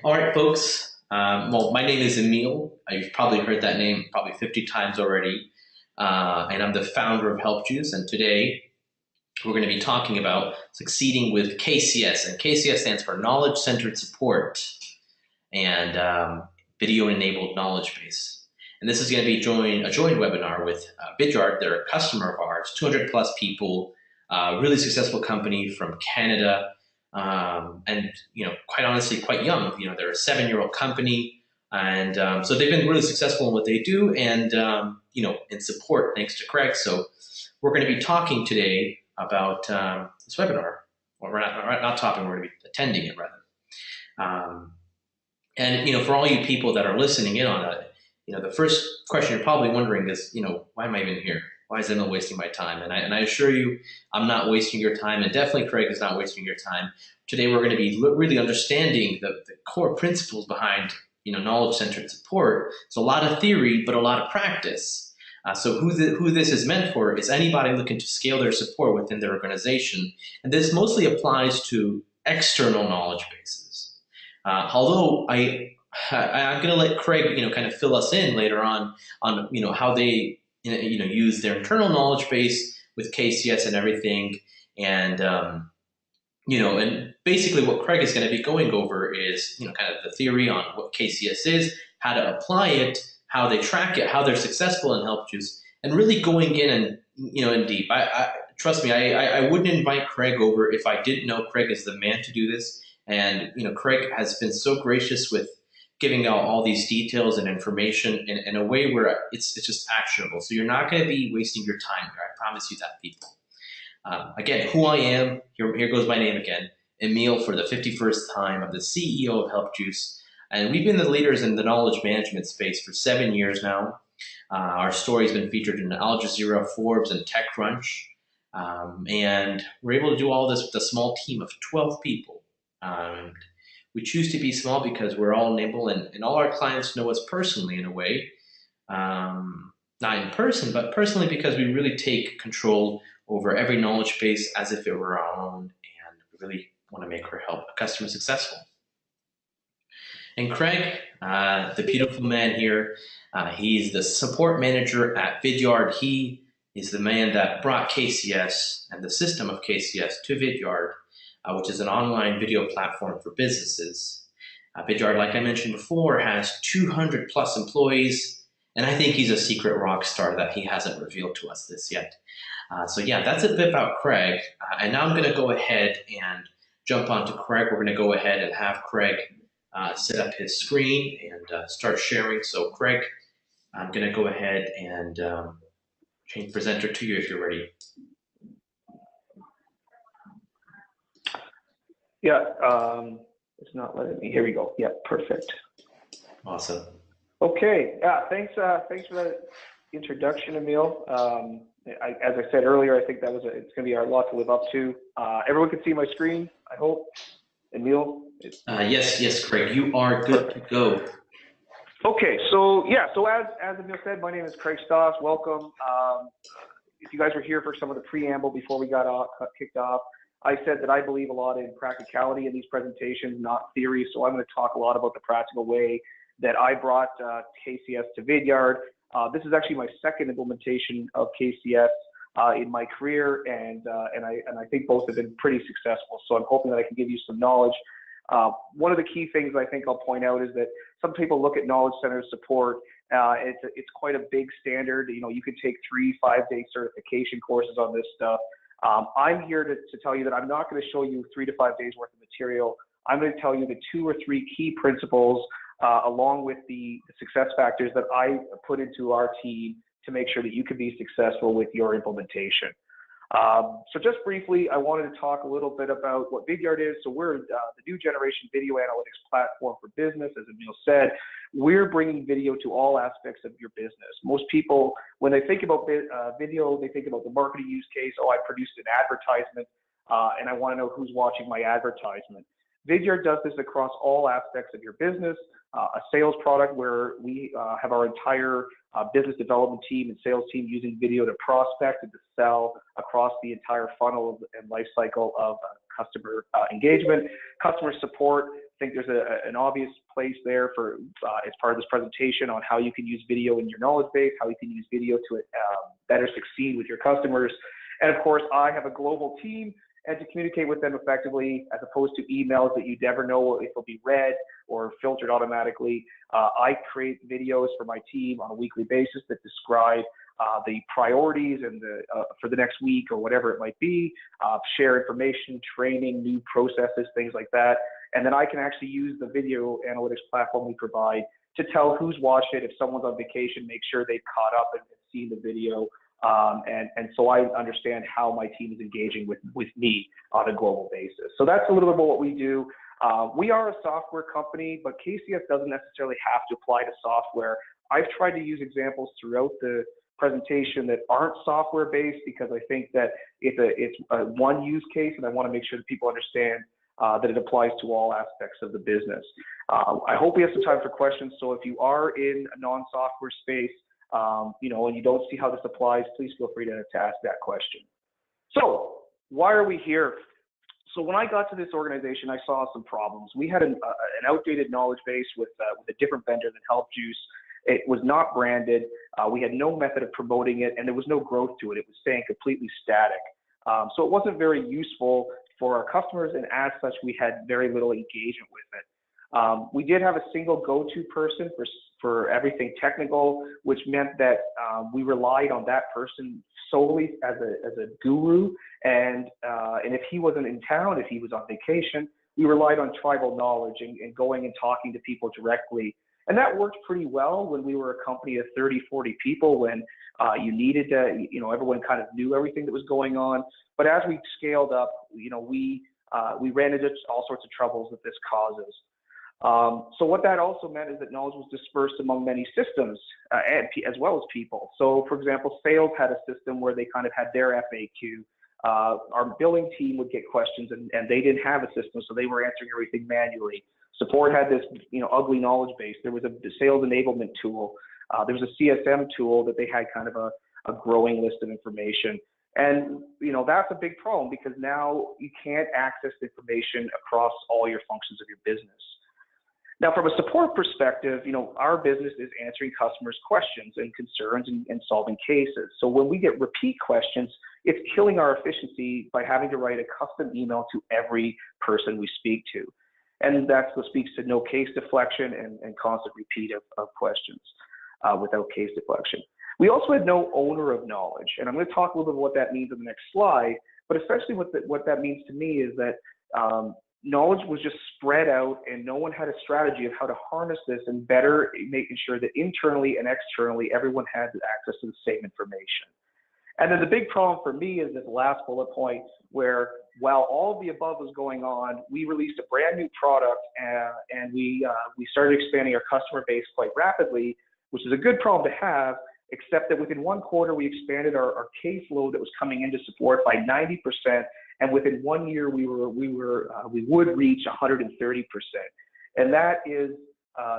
All right, folks. Well, my name is Emil. You've probably heard that name probably 50 times already. And I'm the founder of Help Juice. And today we're going to be talking about succeeding with KCS. And KCS stands for Knowledge Centered Support and Video Enabled Knowledge Base. And this is going to be a joint webinar with Vidyard. They're a customer of ours, 200 plus people, really successful company from Canada. And quite honestly, quite young. They're a 7-year-old company, and so they've been really successful in what they do, and in support thanks to Craig. So we're going to be talking today about this webinar. Well, we're not talking. We're going to be attending it rather. And for all you people that are listening in on it, the first question you're probably wondering is, why am I even here? Why is Emil wasting my time? And I assure you, I'm not wasting your time, and definitely Craig is not wasting your time. Today, we're going to be really understanding the core principles behind knowledge-centered support. It's a lot of theory, but a lot of practice. So who this is meant for is anybody looking to scale their support within their organization, and this mostly applies to external knowledge bases. Although I'm going to let Craig kind of fill us in later on how they use their internal knowledge base with KCS and everything, and and basically what Craig is going to be going over is kind of the theory on what KCS is, how to apply it, how they track it, how they're successful in Help Juice, and really going in and in deep. I trust me, I wouldn't invite Craig over if I didn't know Craig is the man to do this, and Craig has been so gracious with giving out all these details and information in a way where it's just actionable. So you're not going to be wasting your time here. I promise you that, people. Again, who I am, here goes my name again, Emil, for the 51st time. I'm the CEO of Help Juice, and we've been the leaders in the knowledge management space for 7 years now. Our story's been featured in Al Jazeera, Forbes, and TechCrunch, and we're able to do all this with a small team of 12 people. We choose to be small because we're all nimble, and all our clients know us personally in a way. Not in person, but personally because we really take control over every knowledge base as if it were our own, and we really want to make our customer successful. And Craig, the beautiful man here, he's the support manager at Vidyard. He is the man that brought KCS and the system of KCS to Vidyard, which is an online video platform for businesses. Vidyard, like I mentioned before, has 200 plus employees, and I think he's a secret rock star that he hasn't revealed to us this yet. So yeah, that's a bit about Craig. And now I'm going to go ahead and jump onto Craig. We're going to go ahead and have Craig set up his screen and start sharing. So Craig, I'm going to go ahead and change presenter to you if you're ready. Yeah, it's not letting me. Here we go. Yeah, perfect. Awesome. Okay. Yeah, thanks for that introduction, Emil. As I said earlier, I think it's going to be our lot to live up to. Everyone can see my screen, I hope. Emil? Yes, Craig, you are good to go. Okay, so as Emil said, my name is Craig Stoss. Welcome. If you guys were here for some of the preamble before we got kicked off, I said that I believe a lot in practicality in these presentations, not theory. So I'm going to talk a lot about the practical way that I brought KCS to Vidyard. This is actually my second implementation of KCS in my career, and I think both have been pretty successful. So I'm hoping that I can give you some knowledge. One of the key things I think I'll point out is that some people look at knowledge center support. It's quite a big standard. You could take 3 5-day certification courses on this stuff. I'm here to tell you that I'm not going to show you 3 to 5 days worth of material. I'm going to tell you the 2 or 3 key principles along with the success factors that I put into our team to make sure that you can be successful with your implementation. So just briefly, I wanted to talk a little bit about what Vidyard is. So we're the new generation video analytics platform for business. As Emil said, we're bringing video to all aspects of your business. Most people, when they think about video, they think about the marketing use case. Oh, I produced an advertisement and I want to know who's watching my advertisement. Vidyard does this across all aspects of your business. A sales product where we have our entire business development team and sales team using video to prospect and to sell across the entire funnel and life cycle of customer engagement. Customer support think there's an obvious place there for as part of this presentation on how you can use video in your knowledge base, how you can use video to better succeed with your customers. And of course, I have a global team, and to communicate with them effectively, as opposed to emails that you never know if they'll be read or filtered automatically, I create videos for my team on a weekly basis that describe the priorities and for the next week or whatever it might be, share information, training, new processes, things like that. And then I can actually use the video analytics platform we provide to tell who's watched it. If someone's on vacation, make sure they've caught up and seen the video. And so I understand how my team is engaging with me on a global basis. So that's a little bit about what we do. We are a software company, but KCS doesn't necessarily have to apply to software. I've tried to use examples throughout the presentation that aren't software based because I think that it's a one use case, and I want to make sure that people understand that it applies to all aspects of the business. I hope we have some time for questions. So if you are in a non-software space, and you don't see how this applies, please feel free to ask that question. So why are we here? So when I got to this organization, I saw some problems. We had an outdated knowledge base with a different vendor than HelpJuice. It was not branded. We had no method of promoting it, and there was no growth to it. It was staying completely static. So it wasn't very useful for our customers, and as such, we had very little engagement with it. We did have a single go-to person for everything technical, which meant that we relied on that person solely as a guru. And if he wasn't in town, if he was on vacation, we relied on tribal knowledge and going and talking to people directly. And that worked pretty well when we were a company of 30, 40 people, when you needed to, everyone kind of knew everything that was going on. But as we scaled up, we ran into all sorts of troubles that this causes. So what that also meant is that knowledge was dispersed among many systems as well as people. So for example, sales had a system where they kind of had their FAQ. Our billing team would get questions and they didn't have a system, so they were answering everything manually. Support had this, ugly knowledge base. There was a sales enablement tool. There was a CSM tool that they had kind of a growing list of information. And, that's a big problem because now you can't access information across all your functions of your business. Now, from a support perspective, our business is answering customers' questions and concerns and solving cases. So when we get repeat questions, it's killing our efficiency by having to write a custom email to every person we speak to. And that's what speaks to no case deflection and constant repeat of questions without case deflection. We also had no owner of knowledge. And I'm going to talk a little bit about what that means in the next slide. But essentially what that means to me is that knowledge was just spread out and no one had a strategy of how to harness this and better making sure that internally and externally everyone had access to the same information. And then the big problem for me is this last bullet point where while all of the above was going on, we released a brand new product and we started expanding our customer base quite rapidly, which is a good problem to have, except that within 1 quarter, we expanded our caseload that was coming into support by 90%. And within 1 year, we would reach 130%. And that is,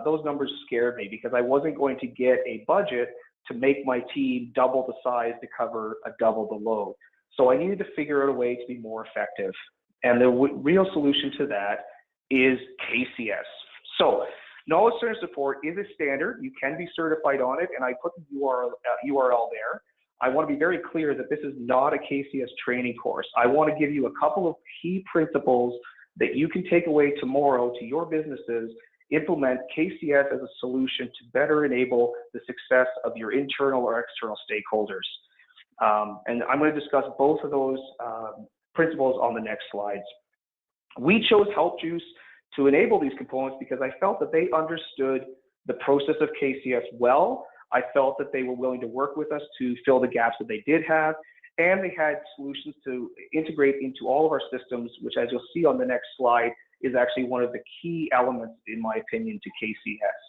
those numbers scared me because I wasn't going to get a budget to make my team double the size to cover a double the load. So I needed to figure out a way to be more effective. And the real solution to that is KCS. So Knowledge Center Support is a standard. You can be certified on it, and I put the URL there. I want to be very clear that this is not a KCS training course. I want to give you a couple of key principles that you can take away tomorrow to your businesses, implement KCS as a solution to better enable the success of your internal or external stakeholders. And I'm going to discuss both of those principles on the next slides. We chose HelpJuice to enable these components because I felt that they understood the process of KCS well. I felt that they were willing to work with us to fill the gaps that they did have, and they had solutions to integrate into all of our systems, which, as you'll see on the next slide, is actually one of the key elements, in my opinion, to KCS.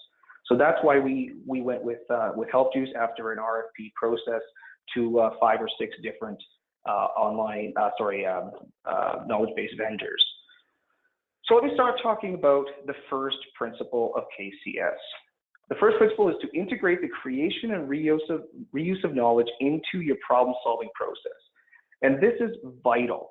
So that's why we went with HelpJuice after an RFP process to 5 or 6 different knowledge-based vendors. So let me start talking about the first principle of KCS. The first principle is to integrate the creation and reuse of knowledge into your problem-solving process. And this is vital.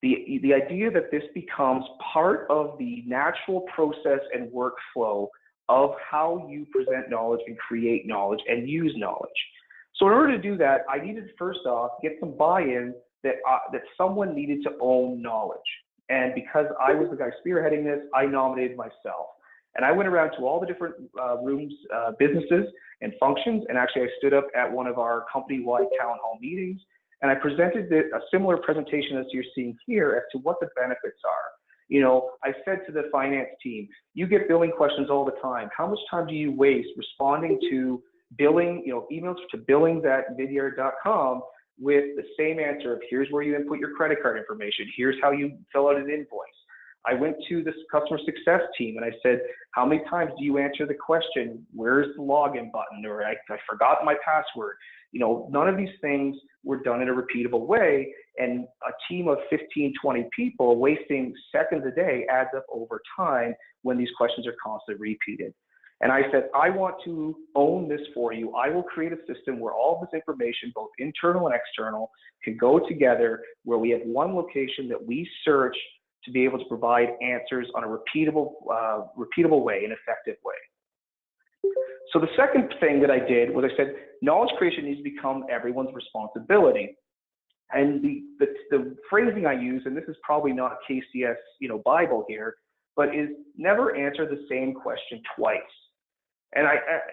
The idea that this becomes part of the natural process and workflow of how you present knowledge and create knowledge and use knowledge. So in order to do that, I needed to first off get some buy-in that someone needed to own knowledge. And because I was the guy spearheading this, I nominated myself. And I went around to all the different rooms, businesses and functions, and actually I stood up at one of our company-wide town hall meetings, and I presented a similar presentation as you're seeing here as to what the benefits are. You know, I said to the finance team, you get billing questions all the time. How much time do you waste responding to billing, emails to billings@vidyard.com with the same answer of here's where you input your credit card information, here's how you fill out an invoice. I went to this customer success team and I said, how many times do you answer the question, where's the login button, or I forgot my password? None of these things were done in a repeatable way, and a team of 15, 20 people wasting seconds a day adds up over time when these questions are constantly repeated. And I said, I want to own this for you. I will create a system where all of this information, both internal and external, can go together, where we have one location that we search to be able to provide answers on a repeatable way, an effective way. So the second thing that I did was I said, knowledge creation needs to become everyone's responsibility. And the phrasing I use, and this is probably not KCS, Bible here, but is never answer the same question twice. And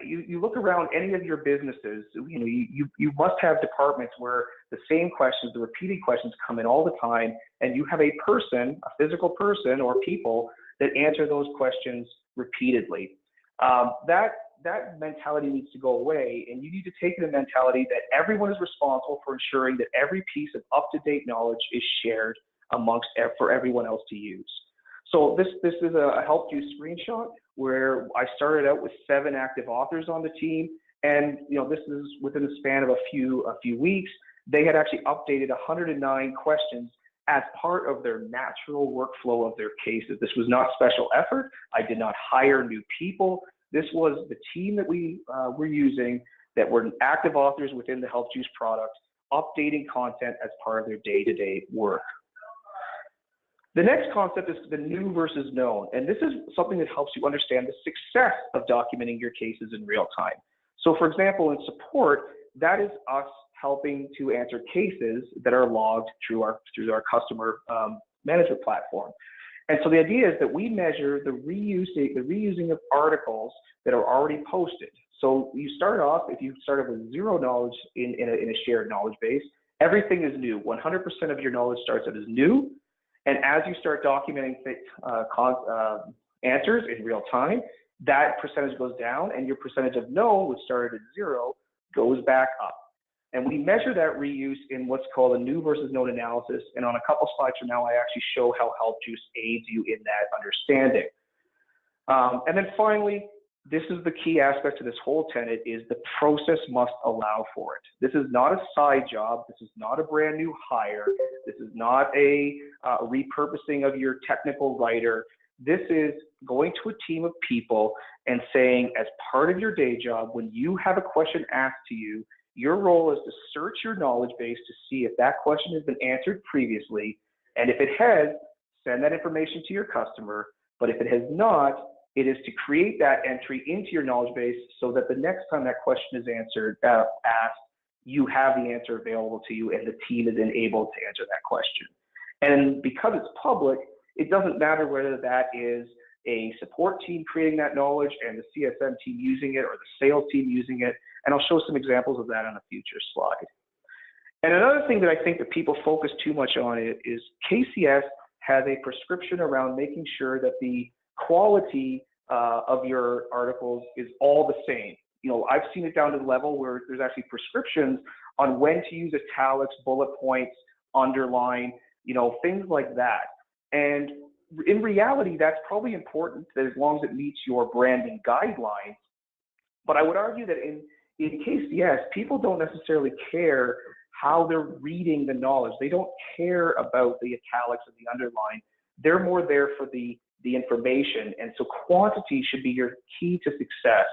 you look around any of your businesses, you must have departments where the same questions, the repeated questions come in all the time, and you have a person, a physical person or people that answer those questions repeatedly. That mentality needs to go away, and you need to take in a mentality that everyone is responsible for ensuring that every piece of up-to-date knowledge is shared for everyone else to use. So this is a help you screenshot where I started out with 7 active authors on the team, and this is within the span of a few weeks. They had actually updated 109 questions as part of their natural workflow of their cases. This was not special effort. I did not hire new people. This was the team that we were using that were active authors within the Health Juice product, updating content as part of their day-to-day work. The next concept is the new versus known, and this is something that helps you understand the success of documenting your cases in real time. So for example, in support, that is us helping to answer cases that are logged through our customer management platform. And so the idea is that we measure the reusing of articles that are already posted. So you start off, if you started with zero knowledge in a shared knowledge base, everything is new. 100% of your knowledge starts out as new. And as you start documenting answers in real time, that percentage goes down, and your percentage of known, which started at 0, goes back up. And we measure that reuse in what's called a new versus known analysis. And on a couple slides from now, I actually show how Health Juice aids you in that understanding. And then finally, this is the key aspect to this whole tenet, is the process must allow for it. This is not a side job. This is not a brand new hire. This is not a repurposing of your technical writer. This is going to a team of people and saying, as part of your day job, when you have a question asked to you, your role is to search your knowledge base to see if that question has been answered previously. And if it has, send that information to your customer. But if it has not, it is to create that entry into your knowledge base so that the next time that question is asked, you have the answer available to you and the team is able to answer that question. And because it's public, it doesn't matter whether that is a support team creating that knowledge and the CSM team using it or the sales team using it. And I'll show some examples of that on a future slide. And another thing that I think that people focus too much on is KCS has a prescription around making sure that the quality of your articles is all the same. I've seen it down to the level where there's actually prescriptions on when to use italics, bullet points, underline, things like that. And in reality, that's probably important as long as it meets your branding guidelines. But I would argue that in KCS, people don't necessarily care how they're reading the knowledge. They don't care about the italics and the underline. They're more there for the information. And so quantity should be your key to success.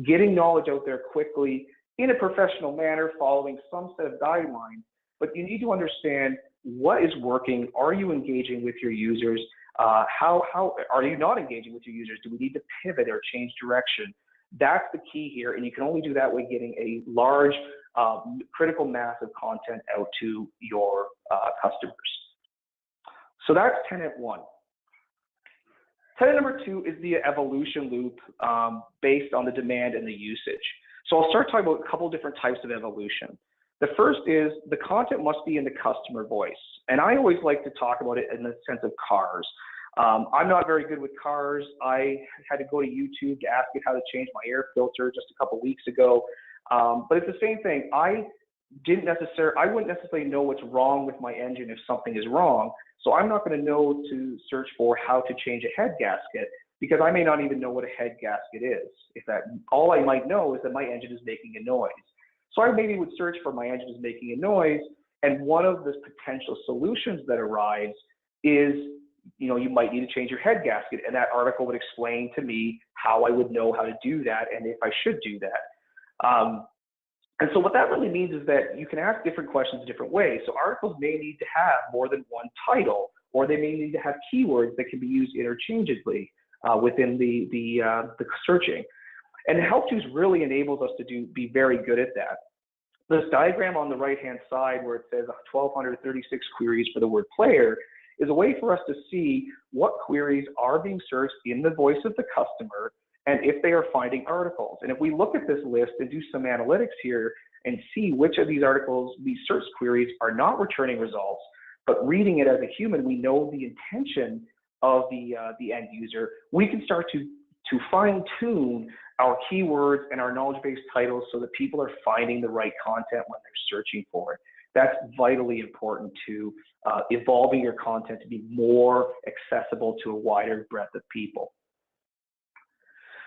Getting knowledge out there quickly in a professional manner, following some set of guidelines. But you need to understand what is working? Are you engaging with your users? How are you not engaging with your users? Do we need to pivot or change direction? That's the key here, and you can only do that by getting a large, critical mass of content out to your customers. So that's tenet one. Tenet number two is the evolution loop based on the demand and the usage. So I'll start talking about a couple different types of evolution. The first is the content must be in the customer voice. And I always like to talk about it in the sense of cars. I'm not very good with cars. I had to go to YouTube to ask it how to change my air filter just a couple weeks ago. But it's the same thing. I wouldn't necessarily know what's wrong with my engine if something is wrong. So I'm not going to know to search for how to change a head gasket because I may not even know what a head gasket is. All I might know is that my engine is making a noise. So I maybe would search for my engine is making a noise, and one of the potential solutions that arrives is, you might need to change your head gasket, and that article would explain to me how I would know how to do that and if I should do that. And so what that really means is that you can ask different questions different ways. So articles may need to have more than one title, or they may need to have keywords that can be used interchangeably within the searching. And Help Tools really enables us to be very good at that. This diagram on the right-hand side where it says 1,236 queries for the word player is a way for us to see what queries are being searched in the voice of the customer and if they are finding articles. And if we look at this list and do some analytics here and see which of these articles, these search queries are not returning results, but reading it as a human, we know the intention of the end user, we can start to fine tune our keywords and our knowledge-based titles so that people are finding the right content when they're searching for it. That's vitally important to evolving your content to be more accessible to a wider breadth of people.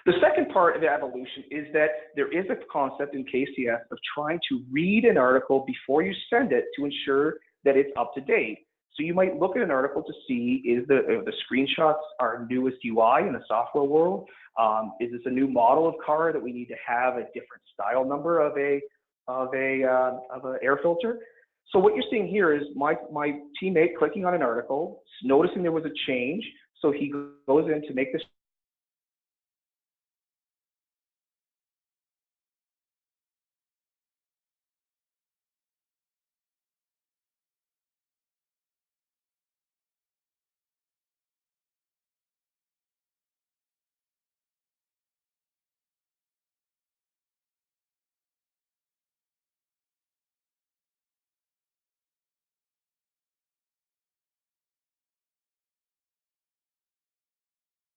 The second part of the evolution is that there is a concept in KCS of trying to read an article before you send it to ensure that it's up to date. So you might look at an article to see is the screenshots our newest UI in the software world. Is this a new model of car that we need to have a different style number of a air filter? So what you're seeing here is my teammate clicking on an article, noticing there was a change. So he goes in to make this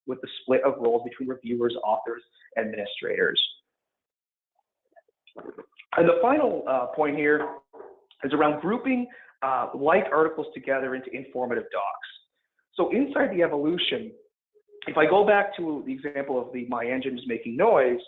with the split of roles between reviewers, authors, and administrators. And the final point here is around grouping like articles together into informative docs. So inside the evolution, if I go back to the example of my engine is making noise,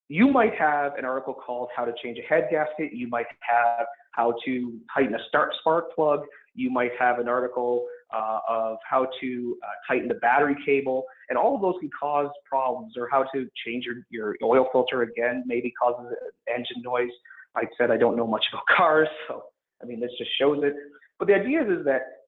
you might have an article called how to change a head gasket. You might have how to tighten a spark plug. You might have an article of how to tighten the battery cable. And all of those can cause problems, or how to change your oil filter, again, maybe causes engine noise. I said I don't know much about cars, so I mean, this just shows it. But the idea is that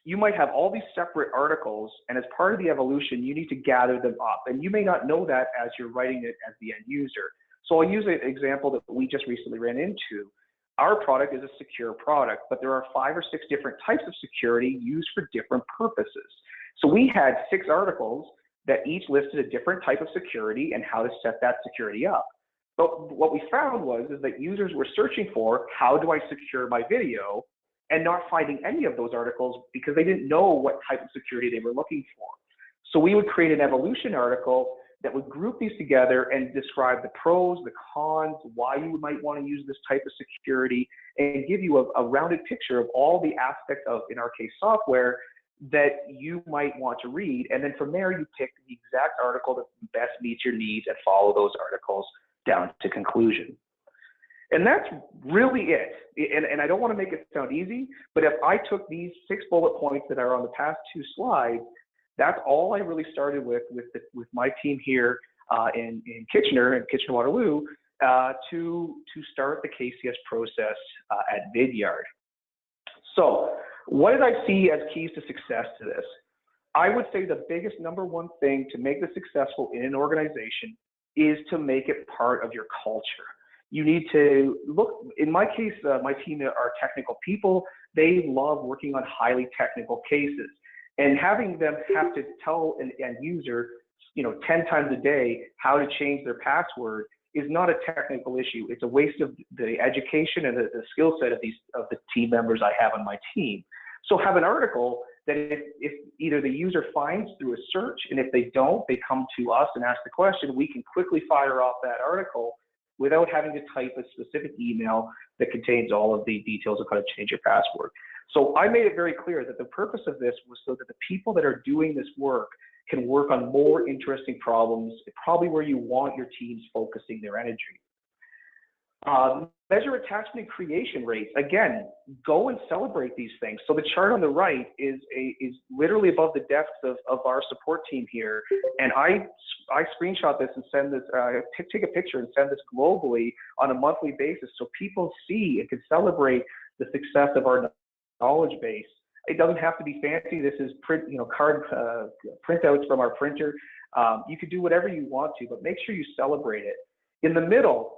you might have all these separate articles, and as part of the evolution, you need to gather them up. And you may not know that as you're writing it as the end user. So I'll use an example that we just recently ran into. Our product is a secure product, but there are 5 or 6 different types of security used for different purposes. So we had 6 articles that each listed a different type of security and how to set that security up. But what we found is that users were searching for, how do I secure my video, and not finding any of those articles because they didn't know what type of security they were looking for. So we would create an evolution article that would group these together and describe the pros, the cons, why you might want to use this type of security, and give you a rounded picture of all the aspects of, in our case, software that you might want to read. And then from there, you pick the exact article that best meets your needs and follow those articles down to conclusion. And that's really it. And I don't want to make it sound easy, but if I took these 6 bullet points that are on the past 2 slides, that's all I really started with my team here in Kitchener and Kitchener-Waterloo to start the KCS process at Vidyard. So what did I see as keys to success to this? I would say the biggest number one thing to make this successful in an organization is to make it part of your culture. You need to look, in my case, my team are technical people. They love working on highly technical cases. And having them have to tell an end user, 10 times a day how to change their password is not a technical issue. It's a waste of the education and the skill set of the team members I have on my team. So have an article that if either the user finds through a search, and if they don't, they come to us and ask the question, we can quickly fire off that article without having to type a specific email that contains all of the details of how to change your password. So I made it very clear that the purpose of this was so that the people that are doing this work can work on more interesting problems, probably where you want your teams focusing their energy. Measure attachment and creation rates. Again, go and celebrate these things. So the chart on the right is literally above the desks of our support team here. And I screenshot this and send this, take a picture and send this globally on a monthly basis so people see and can celebrate the success of our knowledge base. It doesn't have to be fancy. This is card printouts from our printer. You could do whatever you want to, but make sure you celebrate it. In the middle,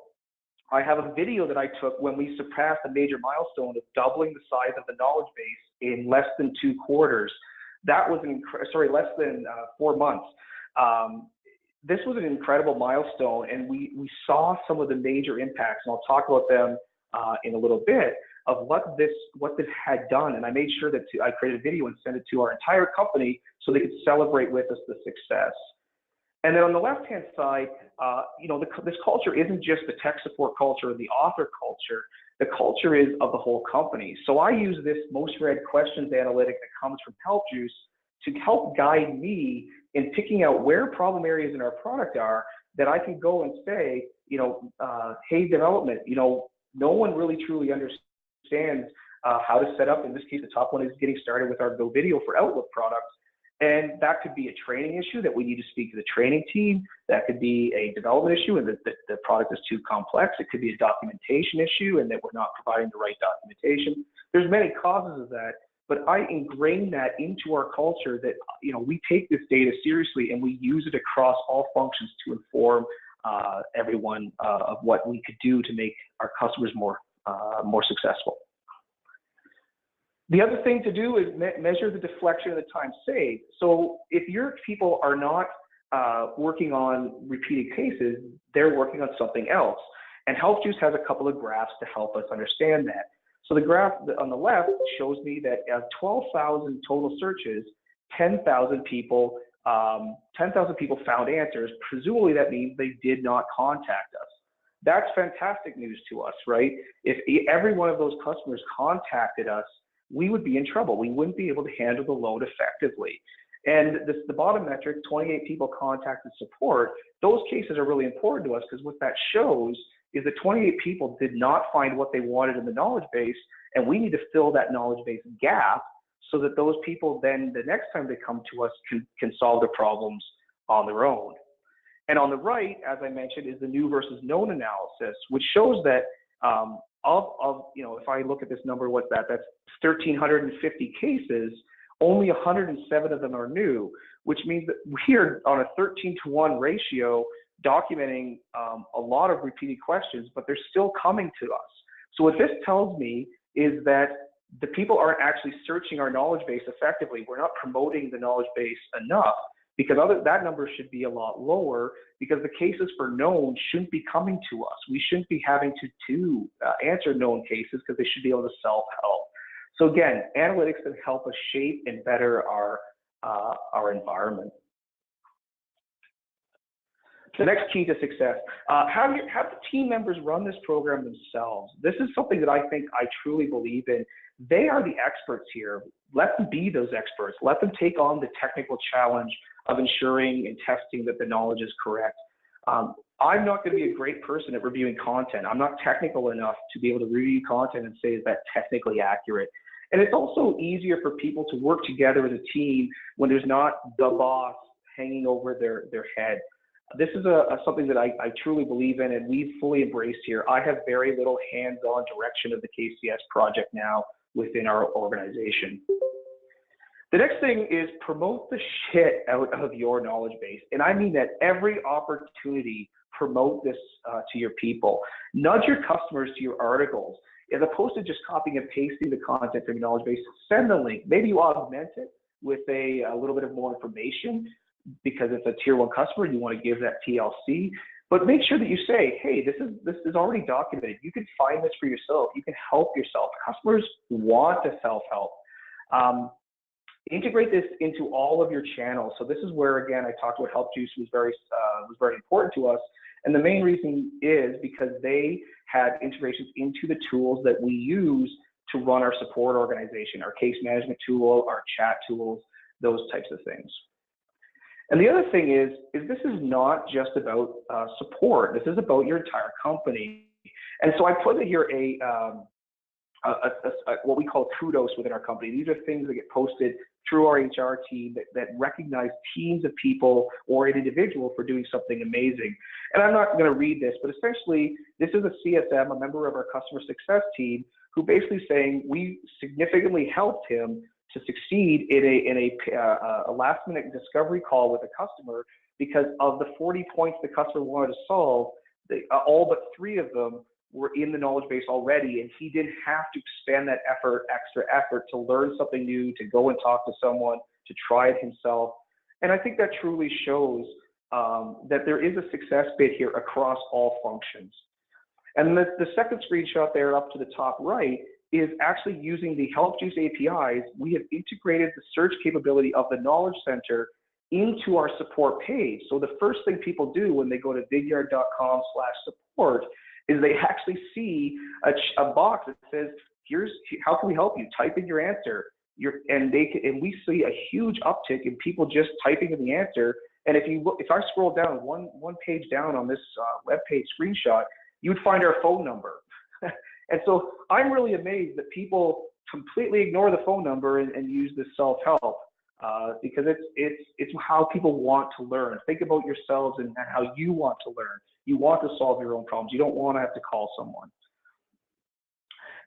I have a video that I took when we surpassed a major milestone of doubling the size of the knowledge base in less than 2 quarters. That was less than 4 months. This was an incredible milestone, and we saw some of the major impacts, and I'll talk about them in a little bit of what this had done. And I made sure that I created a video and sent it to our entire company so they could celebrate with us the success. And then on the left-hand side, this culture isn't just the tech support culture or the author culture. The culture is of the whole company. So I use this most read questions analytic that comes from HelpJuice to help guide me in picking out where problem areas in our product are that I can go and say, hey, development, no one really truly understands how to set up. In this case, the top one is getting started with our Go Video for Outlook product. And that could be a training issue that we need to speak to the training team. That could be a development issue and the product is too complex. It could be a documentation issue and that we're not providing the right documentation. There's many causes of that, but I ingrain that into our culture that, we take this data seriously and we use it across all functions to inform everyone of what we could do to make our customers more successful. The other thing to do is measure the deflection of the time saved. So if your people are not working on repeated cases, they're working on something else. And HelpJuice has a couple of graphs to help us understand that. So the graph on the left shows me that 12,000 total searches, 10,000 people found answers. Presumably that means they did not contact us. That's fantastic news to us, right? If every one of those customers contacted us, we would be in trouble. We wouldn't be able to handle the load effectively. And the bottom metric, 28 people contacted support, those cases are really important to us because what that shows is that 28 people did not find what they wanted in the knowledge base, and we need to fill that knowledge base gap so that those people then, the next time they come to us, can solve their problems on their own. And on the right, as I mentioned, is the new versus known analysis, which shows that if I look at this number, what's that? That's 1,350 cases. Only 107 of them are new, which means that we are on a 13-to-1 ratio documenting a lot of repeated questions, but they're still coming to us. So what this tells me is that the people aren't actually searching our knowledge base effectively. We're not promoting the knowledge base enough, because that number should be a lot lower, because the cases for known shouldn't be coming to us. We shouldn't be having to answer known cases because they should be able to self-help. So again, analytics can help us shape and better our environment. The next key to success, have the team members run this program themselves. This is something that I think I truly believe in. They are the experts here. Let them be those experts. Let them take on the technical challenge of ensuring and testing that the knowledge is correct. I'm not going to be a great person at reviewing content. I'm not technical enough to be able to review content and say, is that technically accurate? And it's also easier for people to work together as a team when there's not the boss hanging over their head. This is something that I truly believe in, and we've fully embraced here. I have very little hands-on direction of the KCS project now. within our organization. The next thing is promote the shit out of your knowledge base. And I mean that every opportunity, promote this to your people. Nudge your customers to your articles. As opposed to just copying and pasting the content from your knowledge base, send the link. Maybe you augment it with a little bit of more information because it's a tier 1 customer, you want to give that TLC. But make sure that you say, hey, this is already documented. You can find this for yourself. You can help yourself. Customers want to self-help. Integrate this into all of your channels. So this is where, again, I talked about Help Juice was very important to us. And the main reason is because they had integrations into the tools that we use to run our support organization, our case management tool, our chat tools, those types of things. And the other thing is this is not just about support. This is about your entire company. And so I put here what we call kudos within our company. These are things that get posted through our HR team that recognize teams of people or an individual for doing something amazing. And I'm not going to read this, but essentially this is a CSM, a member of our customer success team, who basically saying we significantly helped him to succeed in a last minute discovery call with a customer because of the 40 points the customer wanted to solve, all but 3 of them were in the knowledge base already, and he didn't have to expend that extra effort to learn something new, to go and talk to someone, to try it himself. And I think that truly shows that there is a success bit here across all functions. And the second screenshot there up to the top right is actually using the Help Juice APIs. We have integrated the search capability of the Knowledge Center into our support page. So the first thing people do when they go to vidyard.com/support is they actually see a box that says, how can we help you? Type in your answer. And we see a huge uptick in people just typing in the answer. And if I scroll down one page down on this web page screenshot, you'd find our phone number. And so I'm really amazed that people completely ignore the phone number and use this self-help because it's how people want to learn. Think about yourselves and how you want to learn. You want to solve your own problems. You don't want to have to call someone.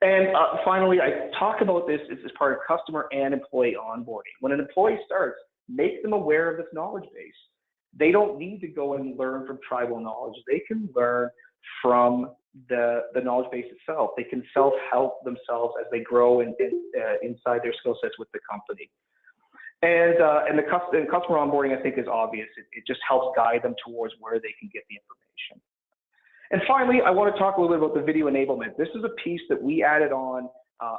And finally, I talk about this as part of customer and employee onboarding. When an employee starts, make them aware of this knowledge base. They don't need to go and learn from tribal knowledge. They can learn from the knowledge base itself. They can self-help themselves as they grow inside their skill sets with the company. And the customer onboarding, I think, is obvious. It just helps guide them towards where they can get the information. And finally, I want to talk a little bit about the video enablement. This is a piece that we added on a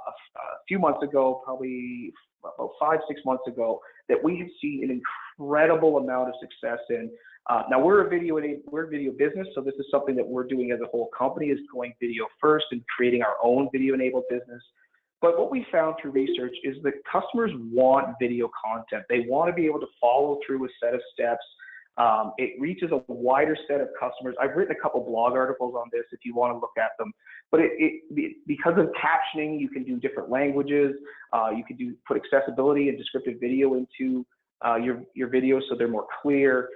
few months ago, probably about 5-6 months ago, that we have seen an incredible amount of success in. Now we're a video business, so this is something that we're doing as a whole company, is going video first and creating our own video-enabled business. But what we found through research is that customers want video content. They want to be able to follow through a set of steps. It reaches a wider set of customers. I've written a couple blog articles on this if you want to look at them. But because of captioning, you can do different languages. You can put accessibility and descriptive video into your videos so they're more clear.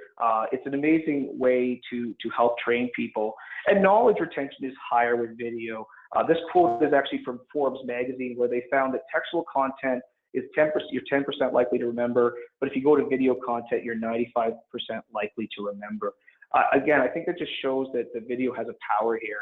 It's an amazing way to help train people. And knowledge retention is higher with video. This quote is actually from Forbes magazine, where they found that textual content is 10%, you're 10% likely to remember, but if you go to video content, you're 95% likely to remember. Again, I think that just shows that the video has a power here.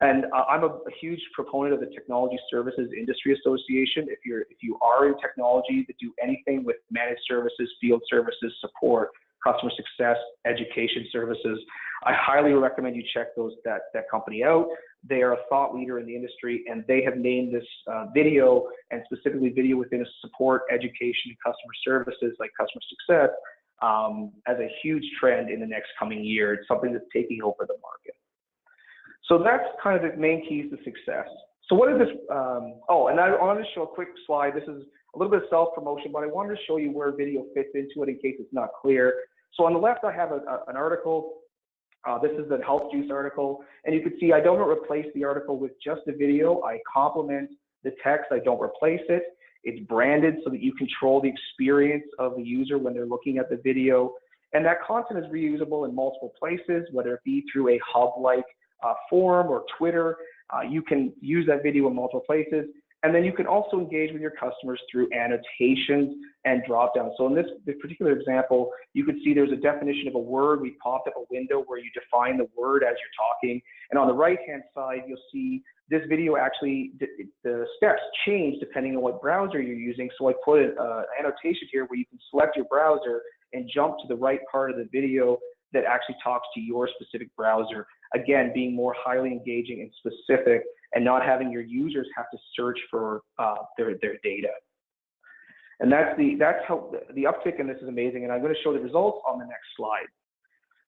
And I'm a huge proponent of the Technology Services Industry Association. If you are in technology that do anything with managed services, field services, support, customer success, education services, I highly recommend you check that company out. They are a thought leader in the industry, and they have named this video, and specifically video within support, education, and customer services like customer success, as a huge trend in the next coming year. It's something that's taking over the market. So that's kind of the main keys to success. So what is this? And I wanted to show a quick slide. This is a little bit of self-promotion, but I wanted to show you where video fits into it in case it's not clear. So on the left, I have an article. This is the Help Juice article. And you can see I don't replace the article with just the video. I complement the text. I don't replace it. It's branded so that you control the experience of the user when they're looking at the video. And that content is reusable in multiple places, whether it be through a hub-like forum or Twitter. You can use that video in multiple places. And then you can also engage with your customers through annotations and drop downs. So in this particular example, you can see there's a definition of a word. We popped up a window where you define the word as you're talking. And on the right-hand side, you'll see this video actually, the steps change depending on what browser you're using. So I put an annotation here where you can select your browser and jump to the right part of the video that actually talks to your specific browser. Again, being more highly engaging and specific, and not having your users have to search for their data. And that's how the uptick in this is amazing. And I'm going to show the results on the next slide.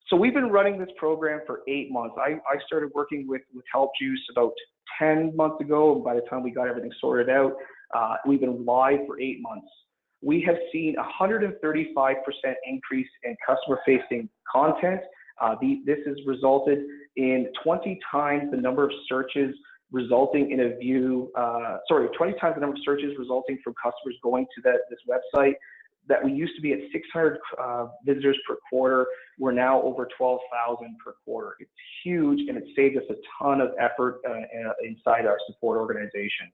So we've been running this program for 8 months. I started working with HelpJuice about 10 months ago. By the time we got everything sorted out, we've been live for 8 months. We have seen a 135% increase in customer-facing content. This has resulted in 20 times the number of searches resulting in a view, 20 times the number of searches resulting from customers going to this website. That we used to be at 600 visitors per quarter. We're now over 12,000 per quarter. It's huge, and it saved us a ton of effort inside our support organization.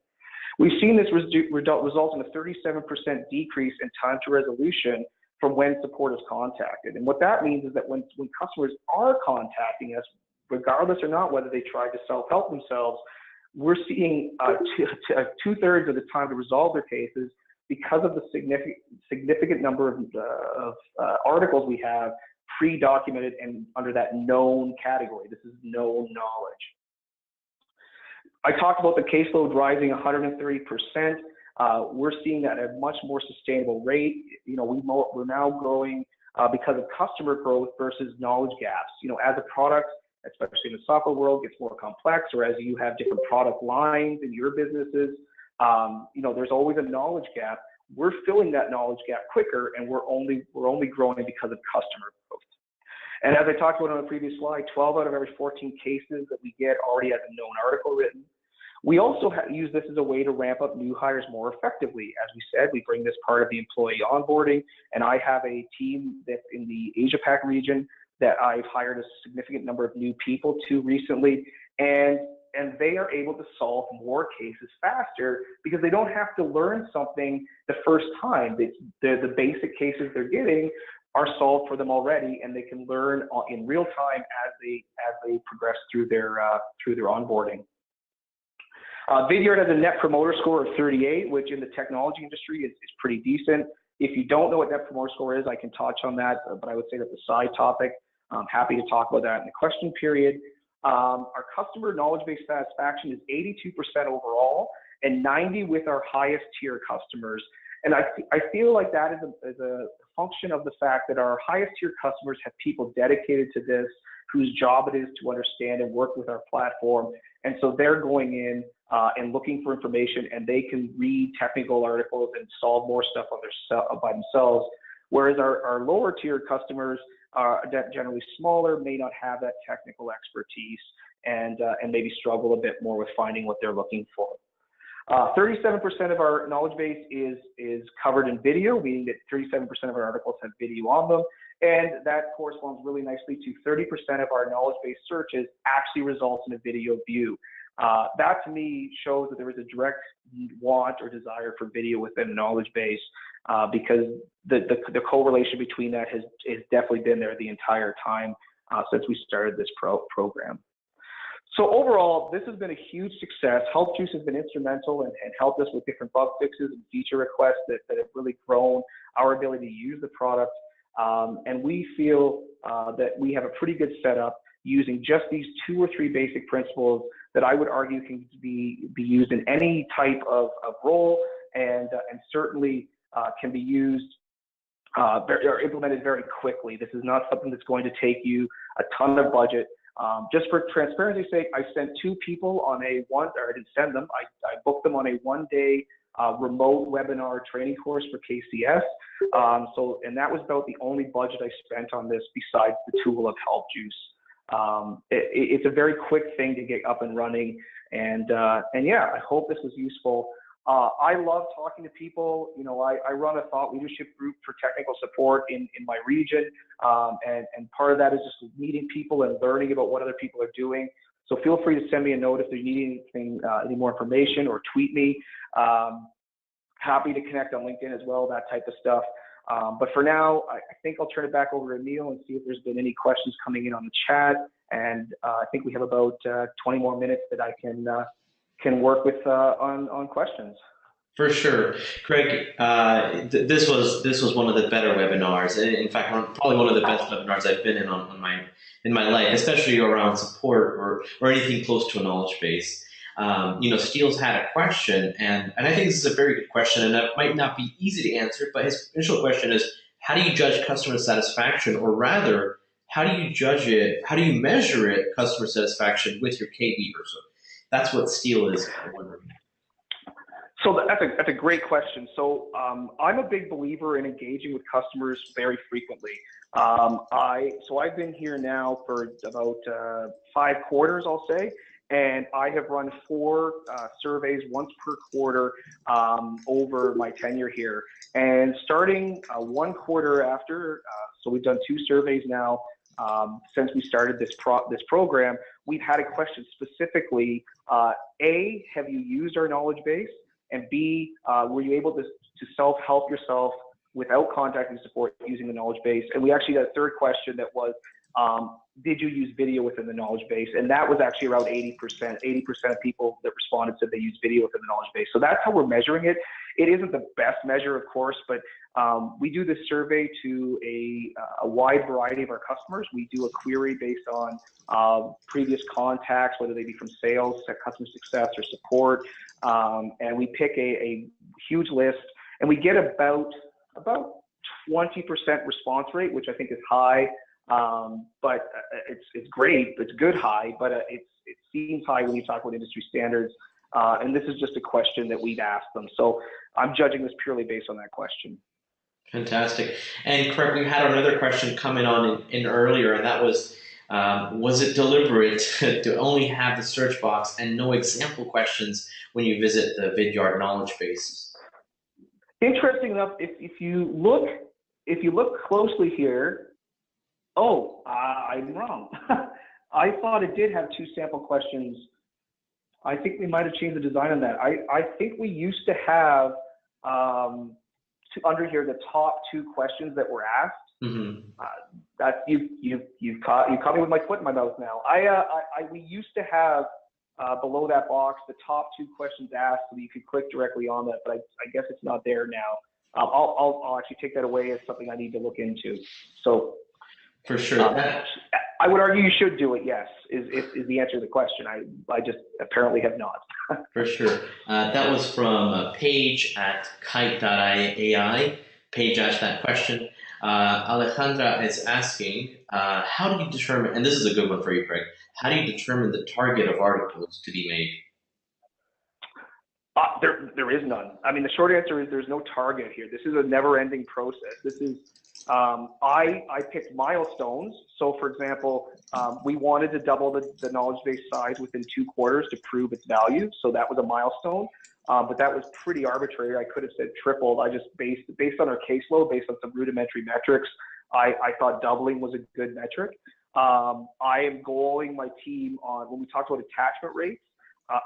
We've seen this result in a 37% decrease in time to resolution from when support is contacted. And what that means is that when customers are contacting us, regardless or not whether they try to self-help themselves, we're seeing two-thirds of the time to resolve their cases because of the significant number of articles we have pre-documented and under that known category. This is known knowledge. I talked about the caseload rising 130%. We're seeing that at a much more sustainable rate. You know, we're now growing because of customer growth versus knowledge gaps. You know, as a product, especially in the software world, gets more complex, or as you have different product lines in your businesses, you know, there's always a knowledge gap. We're filling that knowledge gap quicker, and we're only growing because of customer growth. And as I talked about on the previous slide, 12 out of every 14 cases that we get already has a known article written. We also use this as a way to ramp up new hires more effectively. As we said, we bring this part of the employee onboarding, and I have a team that's in the Asia Pac region that I've hired a significant number of new people to recently, and they are able to solve more cases faster because they don't have to learn something the first time. The basic cases they're getting are solved for them already, and they can learn in real time as they progress through their onboarding. Vidyard has a Net Promoter Score of 38, which in the technology industry is pretty decent. If you don't know what Net Promoter Score is, I can touch on that, but I would say that's a side topic. I'm happy to talk about that in the question period. Our customer knowledge-based satisfaction is 82% overall and 90 with our highest tier customers. And I feel like that is a function of the fact that our highest tier customers have people dedicated to this, whose job it is to understand and work with our platform. And so they're going in and looking for information, and they can read technical articles and solve more stuff by themselves. Whereas our lower tier customers are generally smaller, may not have that technical expertise, and maybe struggle a bit more with finding what they're looking for. 37% of our knowledge base is covered in video, meaning that 37% of our articles have video on them, and that corresponds really nicely to 30% of our knowledge-based searches actually results in a video view. That to me shows that there is a direct want or desire for video within a knowledge base, because the correlation between that has definitely been there the entire time since we started this program. So overall, this has been a huge success. HelpJuice has been instrumental and helped us with different bug fixes and feature requests that have really grown our ability to use the product. And we feel that we have a pretty good setup using just these 2 or 3 basic principles that I would argue can be used in any type of role, and certainly can be used or implemented very quickly. This is not something that's going to take you a ton of budget. Just for transparency's sake, I sent 2 people on I didn't send them, I booked them on a 1-day remote webinar training course for KCS. And that was about the only budget I spent on this besides the tool of HelpJuice. It's a very quick thing to get up and running, and yeah, I hope this was useful. I love talking to people. You know, I run a thought leadership group for technical support in my region, and part of that is just meeting people and learning about what other people are doing. So feel free to send me a note if you need anything, any more information, or tweet me. Happy to connect on LinkedIn as well, that type of stuff. But for now, I think I'll turn it back over to Emil and see if there's been any questions coming in on the chat. And I think we have about 20 more minutes that I can work with on questions. For sure, Craig. This was one of the better webinars. In fact, probably one of the best webinars I've been in in my life, especially around support or anything close to a knowledge base. Steele's had a question, and I think this is a very good question, and that might not be easy to answer, but his initial question is, how do you judge customer satisfaction, or rather, how do you judge it, how do you measure it, customer satisfaction, with your KBeaver? So that's what Steele is wondering. So that's a great question. So I'm a big believer in engaging with customers very frequently. I've been here now for about 5 quarters, I'll say. And I have run 4 surveys once per quarter over my tenure here. And starting 1 quarter after, so we've done 2 surveys now since we started this program. We've had a question specifically: A, have you used our knowledge base? And B, were you able to self-help yourself without contacting support using the knowledge base? And we actually had a third question that was, did you use video within the knowledge base? And that was actually around 80%. 80% of people that responded said they used video within the knowledge base. So that's how we're measuring it. It isn't the best measure, of course, but we do this survey to a wide variety of our customers. We do a query based on previous contacts, whether they be from sales, customer success, or support. And we pick a huge list, and we get about 20% response rate, which I think is high. But it's great. It's good high, but it seems high when you talk about industry standards. And this is just a question that we've asked them. So I'm judging this purely based on that question. Fantastic. And Craig, we had another question coming on in earlier, and that was it deliberate to only have the search box and no example questions when you visit the Vidyard knowledge base? Interesting enough, if you look closely here, I'm wrong. I thought it did have 2 sample questions. I think we might have changed the design on that. I think we used to have under here the top 2 questions that were asked. Mm-hmm. That you've caught me with my foot in my mouth now. We used to have below that box the top 2 questions asked, so that you could click directly on that. But I guess it's not there now. I'll actually take that away as something I need to look into. So. For sure. I would argue you should do it, yes, is the answer to the question. I just apparently have not. For sure. That was from Paige at kite.ai. Paige asked that question. Alejandra is asking, how do you determine, and this is a good one for you, Craig, how do you determine the target of articles to be made? There is none. I mean, the short answer is there's no target here. This is a never-ending process. This is I picked milestones. So, for example, we wanted to double the knowledge base size within 2 quarters to prove its value. So that was a milestone, but that was pretty arbitrary. I could have said tripled. I just based on our caseload, based on some rudimentary metrics, I thought doubling was a good metric. I am goaling my team on, when we talked about attachment rates,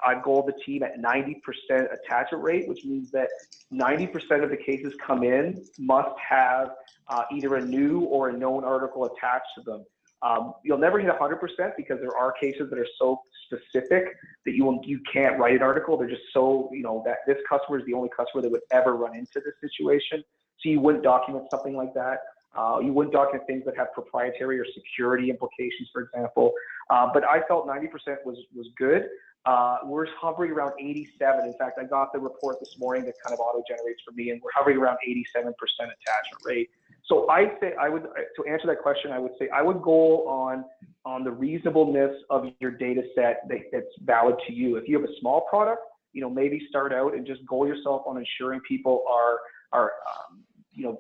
I've goaled the team at 90% attachment rate, which means that 90% of the cases come in must have either a new or a known article attached to them. You'll never hit 100% because there are cases that are so specific that you can't write an article. They're just so, that this customer is the only customer that would ever run into this situation. So you wouldn't document something like that. You wouldn't document things that have proprietary or security implications, for example. But I felt 90% was good. We're hovering around 87. In fact, I got the report this morning that kind of auto-generates for me, and we're hovering around 87% attachment rate. So I'd say to answer that question, I would say I would goal on the reasonableness of your data set that's valid to you. If you have a small product, maybe start out and just goal yourself on ensuring people are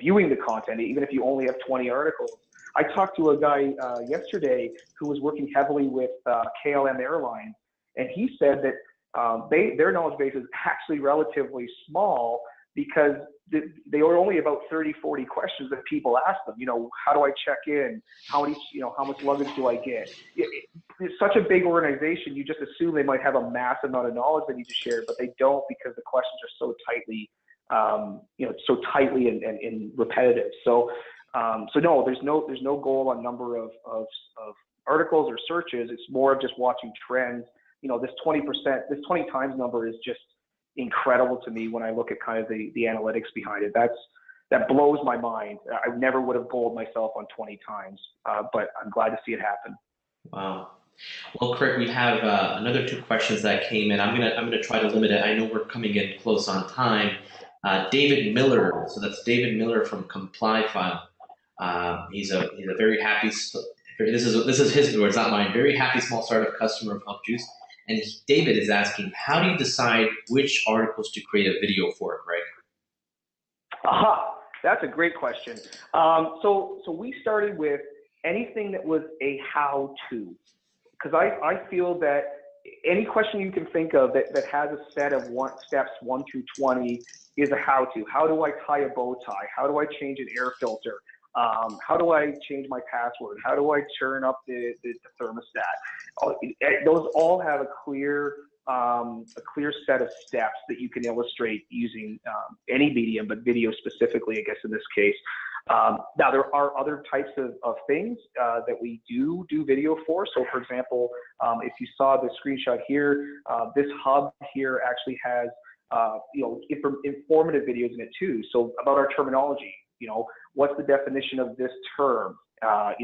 viewing the content, even if you only have 20 articles. I talked to a guy yesterday who was working heavily with KLM Airlines, and he said that their knowledge base is actually relatively small because they are only about 30, 40 questions that people ask them. How do I check in? How much luggage do I get? it's such a big organization, you just assume they might have a massive amount of knowledge they need to share, but they don't because the questions are so tightly, so tightly and repetitive. So no, there's no goal on number of articles or searches. It's more of just watching trends. This 20%, this 20 times number is just incredible to me when I look at kind of the analytics behind it. That blows my mind. I never would have goaled myself on 20 times, but I'm glad to see it happen. Wow. Well, Craig, we have another 2 questions that came in. I'm gonna try to limit it. I know we're coming in close on time. David Miller. So that's David Miller from Comply File. He's a very happy. This is his words, not mine. Very happy small startup customer of Help Juice. And David is asking, how do you decide which articles to create a video for, Craig? Aha, that's a great question. So we started with anything that was a how-to, because I feel that any question you can think of that has a set of steps 1 through 20 is a how-to. How do I tie a bow tie? How do I change an air filter? How do I change my password? How do I turn up the thermostat? Those all have a clear set of steps that you can illustrate using any medium, but video specifically, I guess, in this case. Now, there are other types of things that we do video for. So, for example, if you saw the screenshot here, this hub here actually has informative videos in it too. So about our terminology, what's the definition of this term? Why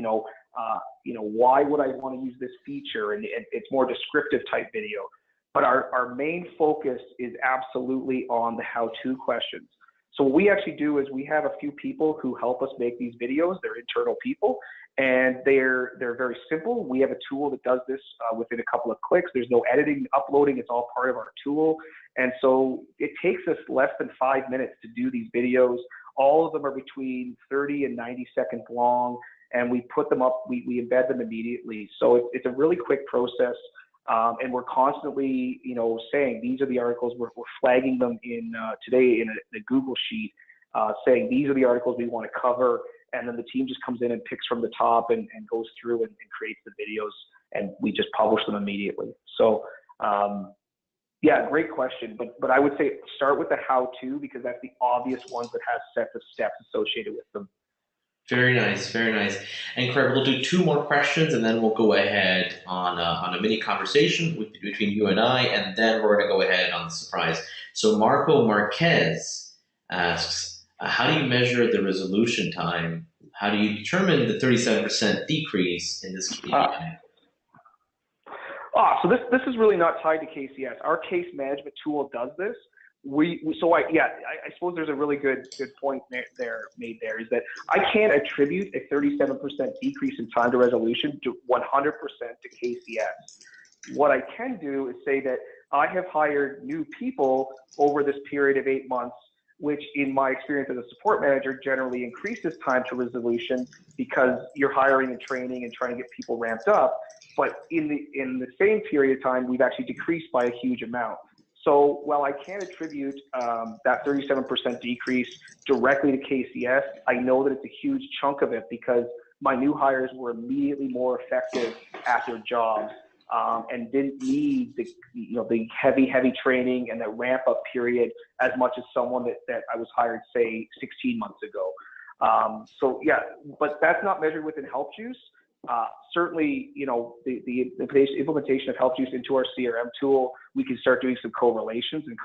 would I want to use this feature? And it's more descriptive type video. But our main focus is absolutely on the how-to questions. So what we actually do is we have a few people who help us make these videos. They're internal people, and they're very simple. We have a tool that does this within a couple of clicks. There's no editing, uploading. It's all part of our tool. And so it takes us less than 5 minutes to do these videos. All of them are between 30 and 90 seconds long, and we put them up, we embed them immediately. So it's a really quick process. And we're constantly, saying these are the articles. We're flagging them today in the Google sheet, saying these are the articles we want to cover. And then the team just comes in and picks from the top and goes through and creates the videos, and we just publish them immediately. So, yeah, great question. But I would say start with the how-to, because that's the obvious ones that has sets of steps associated with them. Very nice, very nice. And Craig, we'll do 2 more questions, and then we'll go ahead on a mini conversation between you and I, and then we're going to go ahead on the surprise. So Marco Marquez asks, how do you measure the resolution time? How do you determine the 37% decrease in this KPI? So this is really not tied to KCS. Our case management tool does this. I suppose there's a really good point made there, is that I can't attribute a 37% decrease in time to resolution to 100% to KCS. What I can do is say that I have hired new people over this period of 8 months, which in my experience as a support manager generally increases time to resolution, because you're hiring and training and trying to get people ramped up. But in the same period of time, we've actually decreased by a huge amount. So while I can't attribute that 37% decrease directly to KCS, I know that it's a huge chunk of it, because my new hires were immediately more effective at their jobs and didn't need the heavy training and the ramp up period as much as someone that I was hired, say, 16 months ago. So yeah, but that's not measured within Help Juice. Certainly, the implementation of Help Juice into our CRM tool, we can start doing some correlations and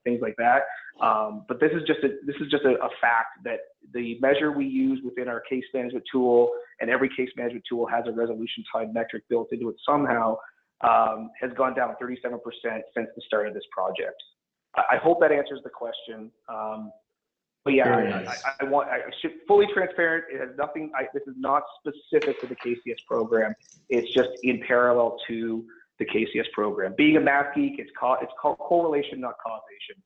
things like that. But this is just a fact that the measure we use within our case management tool, and every case management tool has a resolution time metric built into it somehow, has gone down 37% since the start of this project. I hope that answers the question. But yeah, nice. I should fully transparent. It has nothing. This is not specific to the KCS program. It's just in parallel to the KCS program. Being a math geek, it's called correlation, not causation.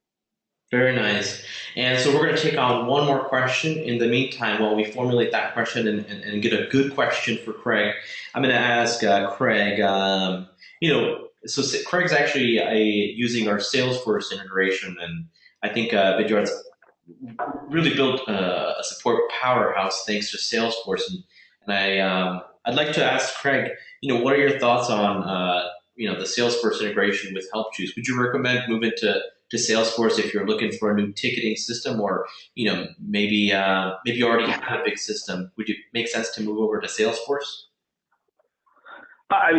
Very nice. And so we're going to take on 1 more question. In the meantime, while we formulate that question and get a good question for Craig, I'm going to ask Craig. So Craig's actually using our Salesforce integration, and I think Vidyard's really built a support powerhouse thanks to Salesforce, and I'd like to ask Craig, what are your thoughts on, the Salesforce integration with Help Juice? Would you recommend moving to Salesforce if you're looking for a new ticketing system, or, maybe you already have a big system? Would it make sense to move over to Salesforce?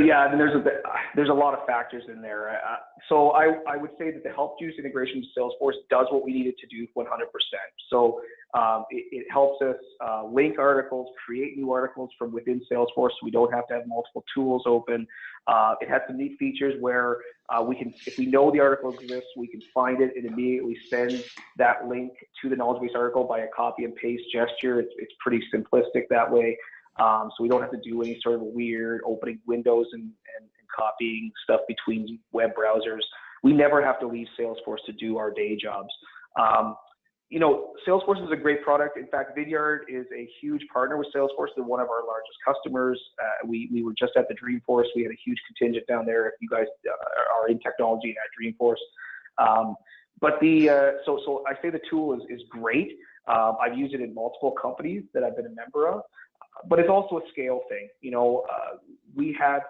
Yeah, I mean, there's a lot of factors in there. So I would say that the Help Juice integration to Salesforce does what we need it to do 100%. So it helps us link articles, create new articles from within Salesforce, so we don't have to have multiple tools open. It has some neat features where we can, if we know the article exists, we can find it and immediately send that link to the Knowledgebase article by a copy and paste gesture. It's pretty simplistic that way. So we don't have to do any sort of weird opening windows and copying stuff between web browsers. We never have to leave Salesforce to do our day jobs. Salesforce is a great product. In fact, Vidyard is a huge partner with Salesforce. They're one of our largest customers. We were just at the Dreamforce. We had a huge contingent down there. If you guys are in technology at Dreamforce, so I say the tool is great. I've used it in multiple companies that I've been a member of. But it's also a scale thing. We have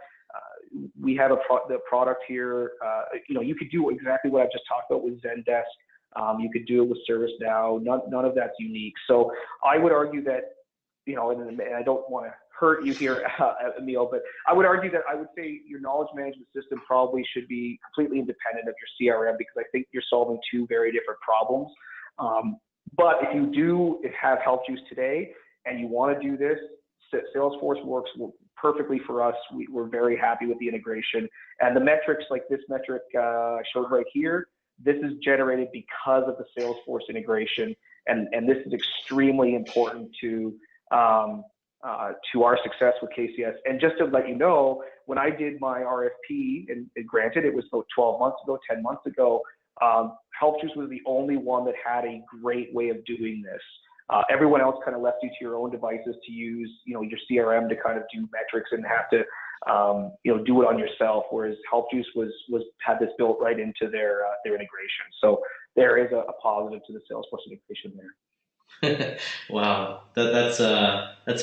the product here. You could do exactly what I've just talked about with Zendesk. You could do it with ServiceNow. None of that's unique. So I would argue that, and I don't want to hurt you here, Emil, but I would argue that I would say your knowledge management system probably should be completely independent of your CRM, because I think you're solving two very different problems. But if you do have Help Juice today and you want to do this, Salesforce works perfectly for us. We're very happy with the integration. And the metrics, like this metric I showed right here, this is generated because of the Salesforce integration. And this is extremely important to our success with KCS. And just to let you know, when I did my RFP, and granted it was about 12 months ago, 10 months ago, Help Juice was the only one that had a great way of doing this. Everyone else kind of left you to your own devices to use, your CRM to kind of do metrics and have to, do it on yourself. Whereas Help Juice had this built right into their integration. So there is a positive to the Salesforce integration there. Wow, that's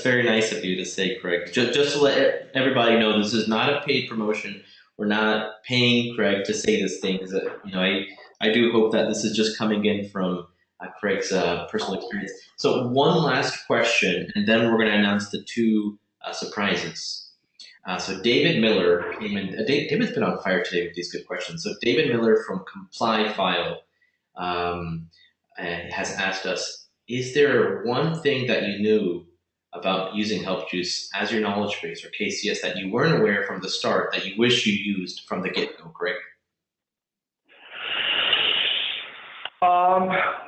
very nice of you to say, Craig. Just to let everybody know, this is not a paid promotion. We're not paying Craig to say this thing. I do hope that this is just coming in from Craig's personal experience. So one last question, and then we're going to announce the two surprises. So David Miller came in. David's been on fire today with these good questions. So David Miller from Comply File has asked us, is there one thing that you knew about using Help Juice as your knowledge base or KCS that you weren't aware from the start that you wish you used from the get-go, Craig?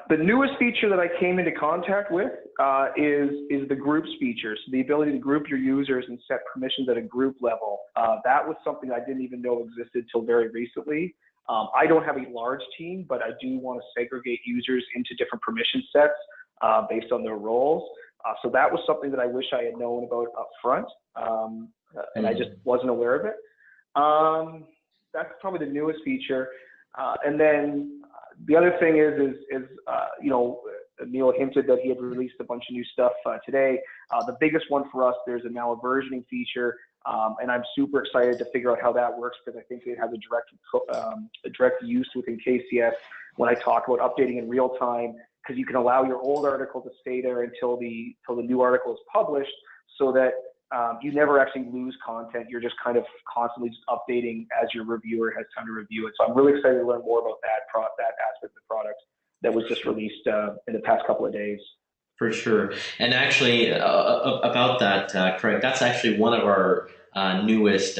The newest feature that I came into contact with is the groups feature. So the ability to group your users and set permissions at a group level. That was something I didn't even know existed till very recently. I don't have a large team, but I do want to segregate users into different permission sets based on their roles. So that was something that I wish I had known about up front, and I just wasn't aware of it. That's probably the newest feature. And then the other thing is Emil hinted that he had released a bunch of new stuff today. The biggest one for us, there's now a versioning feature, and I'm super excited to figure out how that works, because I think it has a direct use within KCS when I talk about updating in real time, because you can allow your old article to stay there until the new article is published, so that you never actually lose content. You're just kind of constantly just updating as your reviewer has time to review it. So I'm really excited to learn more about that aspect of the product that was just released in the past couple of days. For sure. And actually, about that, Craig, that's actually one of our newest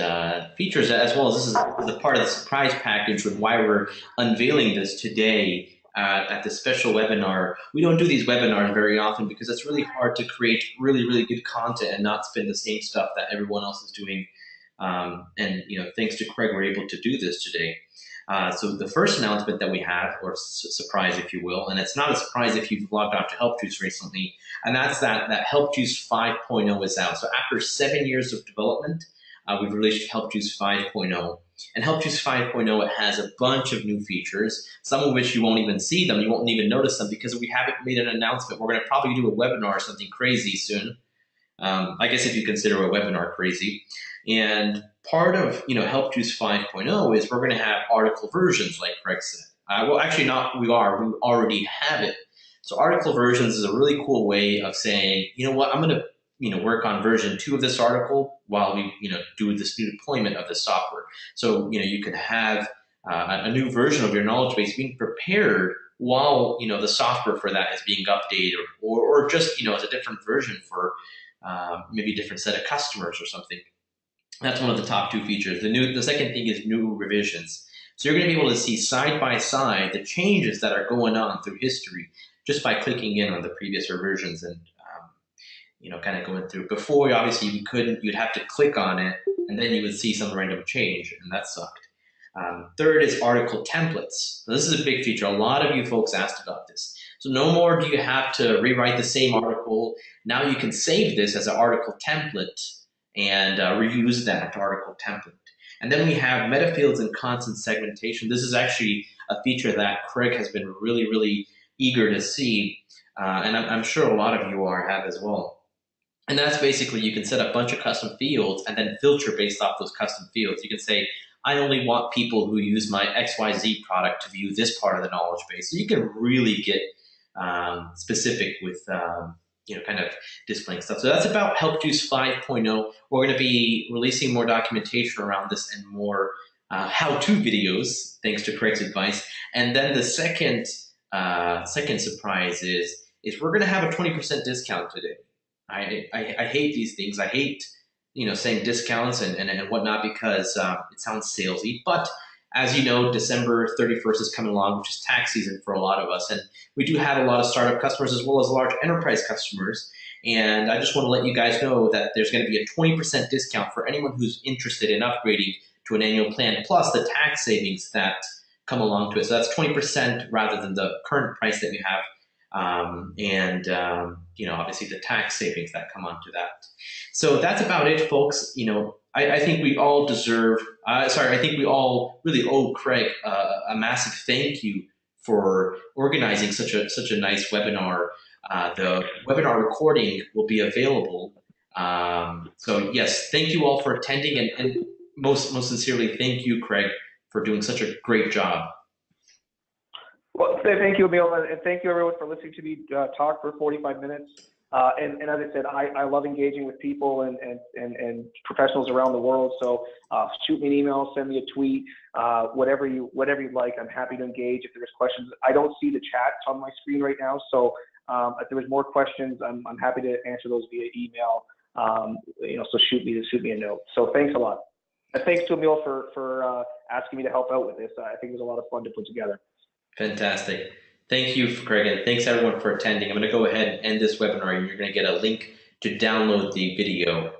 features, as well as this is a part of the surprise package with why we're unveiling this today at this special webinar. We don't do these webinars very often because it's really hard to create really, really good content and not spin the same stuff that everyone else is doing. And thanks to Craig, we're able to do this today. So the first announcement that we have, or surprise if you will, and it's not a surprise if you've logged on to Help Juice recently, and that's that Help Juice 5.0 is out. So after 7 years of development, we've released Help Juice 5.0. And Help Juice 5.0, it has a bunch of new features, some of which you won't even see them, you won't even notice them because we haven't made an announcement. We're going to probably do a webinar or something crazy soon. I guess if you consider a webinar crazy. And part of Help Juice 5.0 is we're going to have article versions, like Craig said. Well, actually, not we are. We already have it. So article versions is a really cool way of saying, you know what, I'm going to work on version 2 of this article while we do this new deployment of the software. So you could have a new version of your knowledge base being prepared while the software for that is being updated, or just as a different version for maybe a different set of customers or something. That's one of the top 2 features. The second thing is new revisions. So you're going to be able to see side by side the changes that are going on through history just by clicking in on the previous revisions and kind of going through. Before, obviously, you couldn't. You'd have to click on it, and then you would see some random change, and that sucked. Third is article templates. So this is a big feature. A lot of you folks asked about this. So no more do you have to rewrite the same article. Now you can save this as an article template and reuse that article template. And then we have meta fields and content segmentation. This is actually a feature that Craig has been really, really eager to see, and I'm sure a lot of you have as well. And that's basically, you can set a bunch of custom fields and then filter based off those custom fields. You can say, I only want people who use my XYZ product to view this part of the knowledge base. So you can really get specific with kind of displaying stuff. So that's about Help Juice 5.0. We're going to be releasing more documentation around this and more how-to videos, thanks to Craig's advice. And then the second surprise is we're going to have a 20% discount today. I hate these things. I hate saying discounts and whatnot because it sounds salesy. But as you know, December 31st is coming along, which is tax season for a lot of us. And we do have a lot of startup customers as well as large enterprise customers. And I just want to let you guys know that there's going to be a 20% discount for anyone who's interested in upgrading to an annual plan, plus the tax savings that come along to it. So that's 20% rather than the current price that we have. Obviously the tax savings that come onto that. So that's about it, folks. I think we all I think we all really owe Craig a massive thank you for organizing such a nice webinar. The webinar recording will be available. So yes, thank you all for attending, and most sincerely, thank you, Craig, for doing such a great job. Well, thank you, Emil, and thank you everyone for listening to me talk for 45 minutes. And as I said, I love engaging with people and professionals around the world. So shoot me an email, send me a tweet, whatever you'd like. I'm happy to engage if there's questions. I don't see the chats on my screen right now, so if there was more questions, I'm happy to answer those via email. So shoot me a note. So thanks a lot, and thanks to Emil for asking me to help out with this. I think it was a lot of fun to put together. Fantastic. Thank you, Craig, and thanks everyone for attending. I'm going to go ahead and end this webinar, and you're going to get a link to download the video